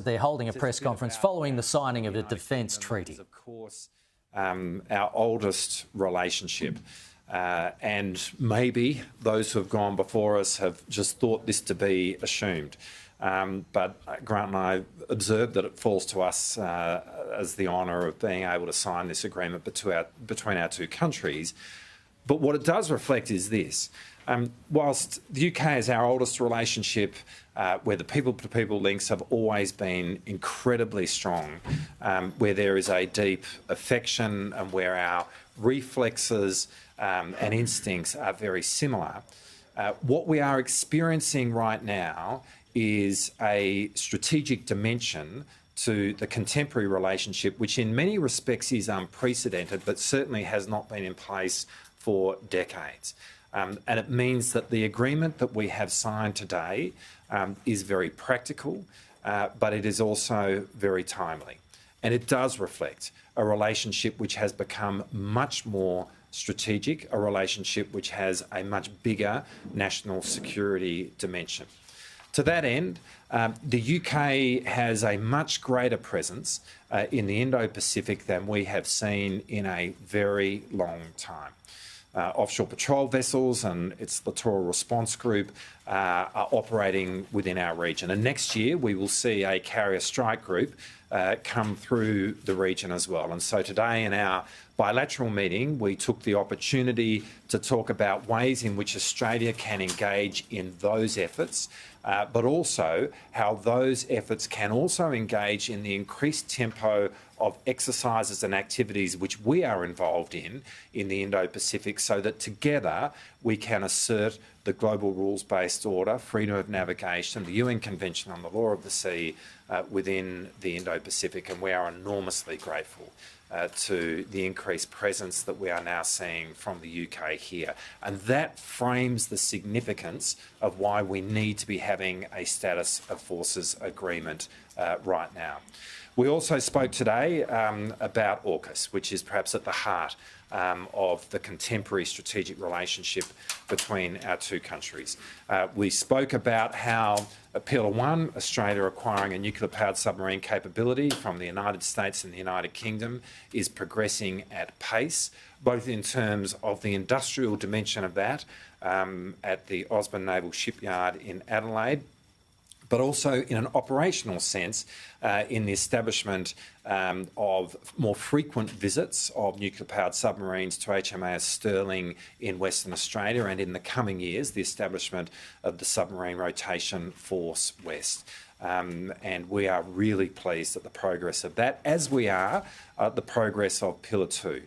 They're holding a press conference following the signing of the defence treaty. Of course, our oldest relationship. And maybe those who have gone before us have just thought this to be assumed. But Grant and I observed that it falls to us as the honour of being able to sign this agreement between our two countries. But what it does reflect is this. Whilst the UK is our oldest relationship, where the people-to-people links have always been incredibly strong, where there is a deep affection and where our reflexes and instincts are very similar, what we are experiencing right now is a strategic dimension to the contemporary relationship, which in many respects is unprecedented, but certainly has not been in place for decades. And it means that the agreement that we have signed today is very practical, but it is also very timely. And it does reflect a relationship which has become much more strategic, a relationship which has a much bigger national security dimension. To that end, the UK has a much greater presence in the Indo-Pacific than we have seen in a very long time. Offshore patrol vessels and its littoral response group are operating within our region. And next year we will see a carrier strike group come through the region as well. And so today in our bilateral meeting, we took the opportunity to talk about ways in which Australia can engage in those efforts, but also how those efforts can also engage in the increased tempo of exercises and activities which we are involved in the Indo-Pacific, so that together we can assert the global rules-based order, freedom of navigation, the UN Convention on the Law of the Sea within the Indo-Pacific. And we are enormously grateful to the increased presence that we are now seeing from the UK here. And that frames the significance of why we need to be having a status of forces agreement right now. We also spoke today about AUKUS, which is perhaps at the heart of the contemporary strategic relationship between our two countries. We spoke about how Pillar 1, Australia acquiring a nuclear-powered submarine capability from the United States and the United Kingdom, is progressing at pace, both in terms of the industrial dimension of that at the Osborne Naval Shipyard in Adelaide, but also in an operational sense in the establishment of more frequent visits of nuclear-powered submarines to HMAS Stirling in Western Australia, and in the coming years the establishment of the Submarine Rotation Force West. And we are really pleased at the progress of that, as we are at the progress of Pillar 2.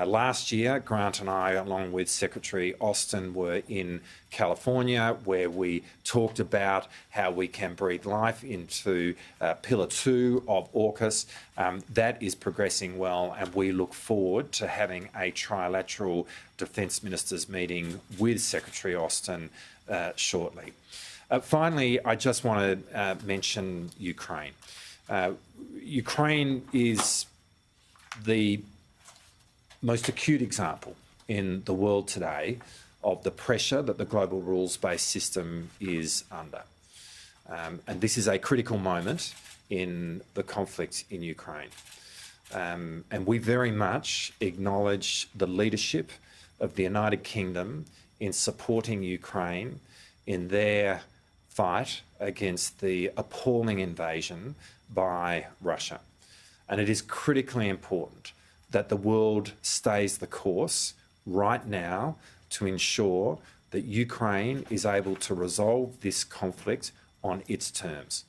Last year, Grant and I, along with Secretary Austin, were in California, where we talked about how we can breathe life into Pillar 2 of AUKUS. That is progressing well, and we look forward to having a trilateral Defence Ministers meeting with Secretary Austin shortly. Finally, I just want to mention Ukraine. Ukraine is the most acute example in the world today of the pressure that the global rules-based system is under. And this is a critical moment in the conflict in Ukraine. And we very much acknowledge the leadership of the United Kingdom in supporting Ukraine in their fight against the appalling invasion by Russia. And it is critically important that the world stays the course right now to ensure that Ukraine is able to resolve this conflict on its terms.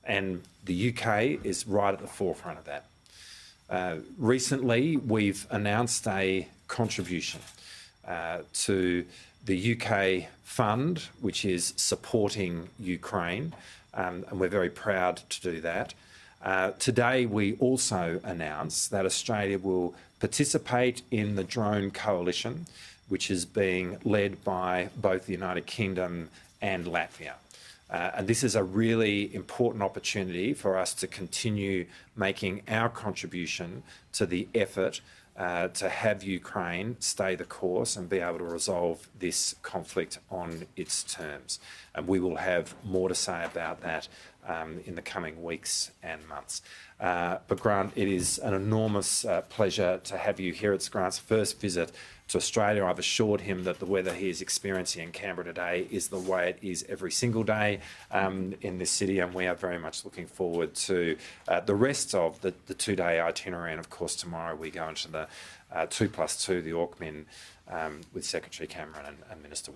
And the UK is right at the forefront of that. Recently, we've announced a contribution to the UK fund, which is supporting Ukraine, and we're very proud to do that. Today, we also announced that Australia will participate in the drone coalition, which is being led by both the United Kingdom and Latvia. And this is a really important opportunity for us to continue making our contribution to the effort to have Ukraine stay the course and be able to resolve this conflict on its terms. And we will have more to say about that in the coming weeks and months. But Grant, it is an enormous pleasure to have you here. It's Grant's first visit to Australia. I've assured him that the weather he is experiencing in Canberra today is the way it is every single day in this city, and we are very much looking forward to the rest of the two-day itinerary. And of course, tomorrow we go into the 2+2, the AUKUS, with Secretary Cameron and Minister